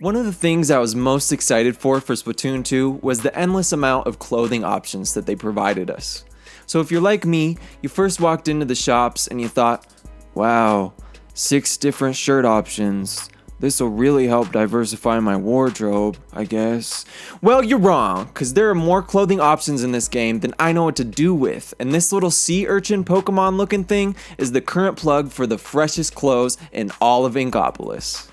One of the things I was most excited for Splatoon 2 was the endless amount of clothing options that they provided us. So if you're like me, you first walked into the shops and you thought, wow, 6 different shirt options. This will really help diversify my wardrobe, I guess. Well, you're wrong, because there are more clothing options in this game than I know what to do with, and this little sea urchin Pokemon looking thing is the current plug for the freshest clothes in all of Inkopolis.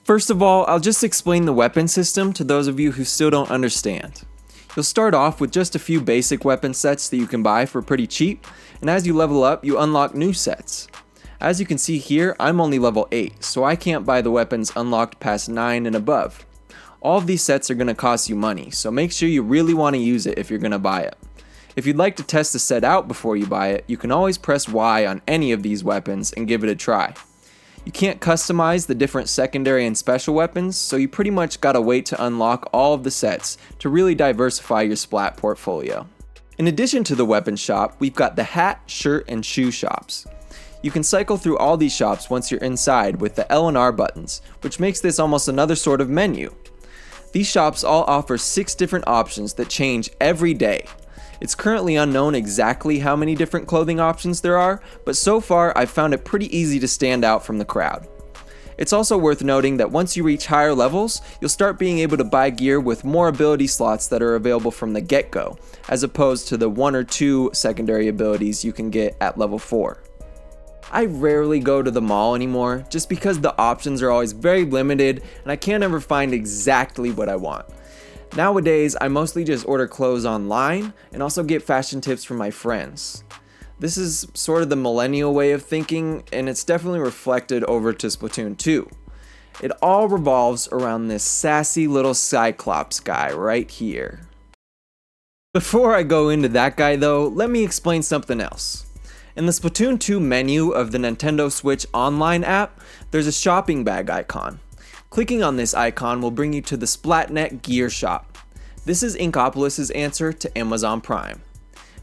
First of all, I'll just explain the weapon system to those of you who still don't understand. You'll start off with just a few basic weapon sets that you can buy for pretty cheap, and as you level up, you unlock new sets. As you can see here, I'm only level 8, so I can't buy the weapons unlocked past 9 and above. All of these sets are going to cost you money, so make sure you really want to use it if you're going to buy it. If you'd like to test the set out before you buy it, you can always press Y on any of these weapons and give it a try. You can't customize the different secondary and special weapons, so you pretty much gotta wait to unlock all of the sets to really diversify your Splat portfolio. In addition to the weapon shop, we've got the hat, shirt, and shoe shops. You can cycle through all these shops once you're inside with the L and R buttons, which makes this almost another sort of menu. These shops all offer 6 different options that change every day. It's currently unknown exactly how many different clothing options there are, but so far I've found it pretty easy to stand out from the crowd. It's also worth noting that once you reach higher levels, you'll start being able to buy gear with more ability slots that are available from the get-go, as opposed to the 1 or 2 secondary abilities you can get at level 4. I rarely go to the mall anymore, just because the options are always very limited and I can't ever find exactly what I want. Nowadays, I mostly just order clothes online and also get fashion tips from my friends. This is sort of the millennial way of thinking, and it's definitely reflected over to Splatoon 2. It all revolves around this sassy little Cyclops guy right here. Before I go into that guy though, let me explain something else. In the Splatoon 2 menu of the Nintendo Switch Online app, there's a shopping bag icon. Clicking on this icon will bring you to the Splatnet gear shop. This is Inkopolis' answer to Amazon Prime.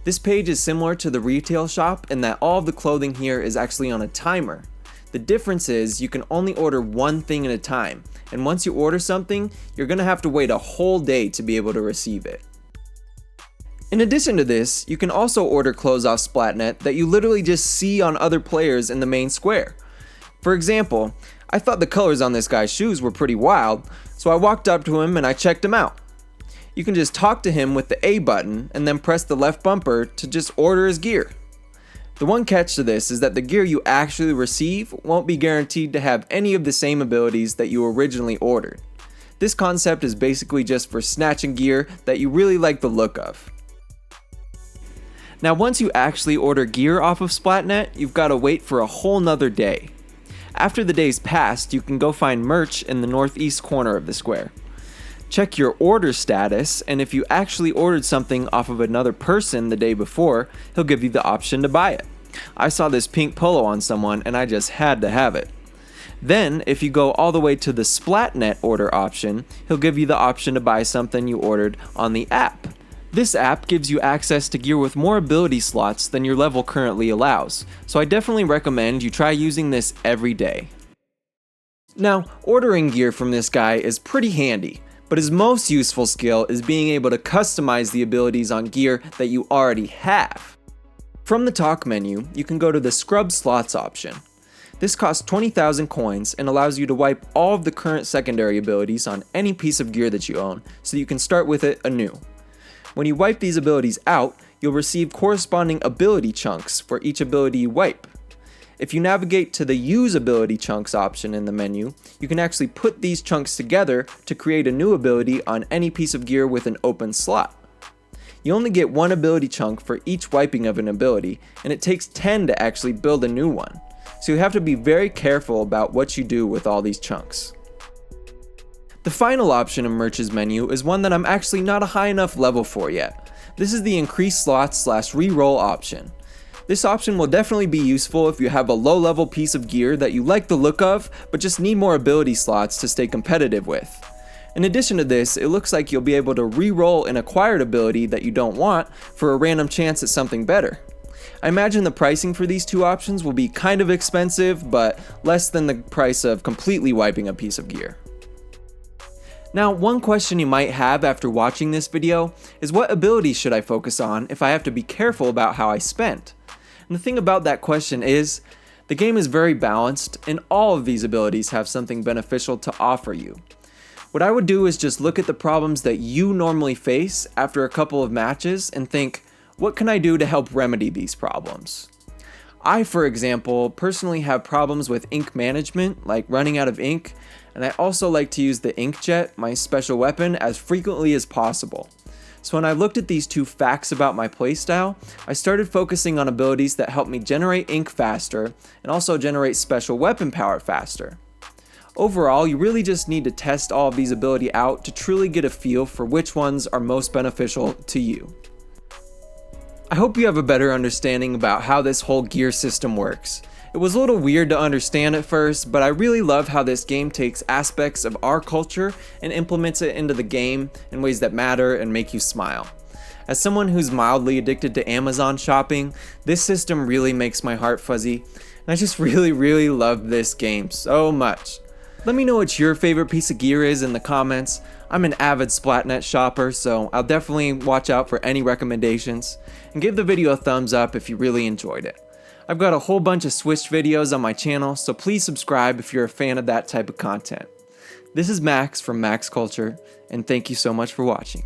This page is similar to the retail shop in that all of the clothing here is actually on a timer. The difference is you can only order one thing at a time, and once you order something, you're going to have to wait a whole day to be able to receive it. In addition to this, you can also order clothes off Splatnet that you literally just see on other players in the main square. For example, I thought the colors on this guy's shoes were pretty wild, so I walked up to him and I checked him out. You can just talk to him with the A button and then press the left bumper to just order his gear. The one catch to this is that the gear you actually receive won't be guaranteed to have any of the same abilities that you originally ordered. This concept is basically just for snatching gear that you really like the look of. Now once you actually order gear off of Splatnet, you've got to wait for a whole nother day. After the day's passed, you can go find merch in the northeast corner of the square. Check your order status, and if you actually ordered something off of another person the day before, he'll give you the option to buy it. I saw this pink polo on someone and I just had to have it. Then, if you go all the way to the Splatnet order option, he'll give you the option to buy something you ordered on the app. This app gives you access to gear with more ability slots than your level currently allows, so I definitely recommend you try using this every day. Now, ordering gear from this guy is pretty handy, but his most useful skill is being able to customize the abilities on gear that you already have. From the talk menu, you can go to the Scrub Slots option. This costs 20,000 coins and allows you to wipe all of the current secondary abilities on any piece of gear that you own, so you can start with it anew. When you wipe these abilities out, you'll receive corresponding ability chunks for each ability you wipe. If you navigate to the Use Ability Chunks option in the menu, you can actually put these chunks together to create a new ability on any piece of gear with an open slot. You only get one ability chunk for each wiping of an ability, and it takes 10 to actually build a new one, so you have to be very careful about what you do with all these chunks. The final option in Merch's menu is one that I'm actually not a high enough level for yet. This is the Increase Slots / Reroll option. This option will definitely be useful if you have a low level piece of gear that you like the look of, but just need more ability slots to stay competitive with. In addition to this, it looks like you'll be able to re-roll an acquired ability that you don't want for a random chance at something better. I imagine the pricing for these two options will be kind of expensive, but less than the price of completely wiping a piece of gear. Now, one question you might have after watching this video is what abilities should I focus on if I have to be careful about how I spend? And the thing about that question is, the game is very balanced and all of these abilities have something beneficial to offer you. What I would do is just look at the problems that you normally face after a couple of matches and think, what can I do to help remedy these problems? I, for example, personally have problems with ink management, like running out of ink, and I also like to use the inkjet, my special weapon, as frequently as possible. So when I looked at these two facts about my playstyle, I started focusing on abilities that help me generate ink faster and also generate special weapon power faster. Overall, you really just need to test all of these abilities out to truly get a feel for which ones are most beneficial to you. I hope you have a better understanding about how this whole gear system works. It was a little weird to understand at first, but I really love how this game takes aspects of our culture and implements it into the game in ways that matter and make you smile. As someone who's mildly addicted to Amazon shopping, this system really makes my heart fuzzy, and I just really love this game so much. Let me know what your favorite piece of gear is in the comments. I'm an avid Splatnet shopper, so I'll definitely watch out for any recommendations, and give the video a thumbs up if you really enjoyed it. I've got a whole bunch of Switch videos on my channel, so please subscribe if you're a fan of that type of content. This is Max from Max Culture, and thank you so much for watching.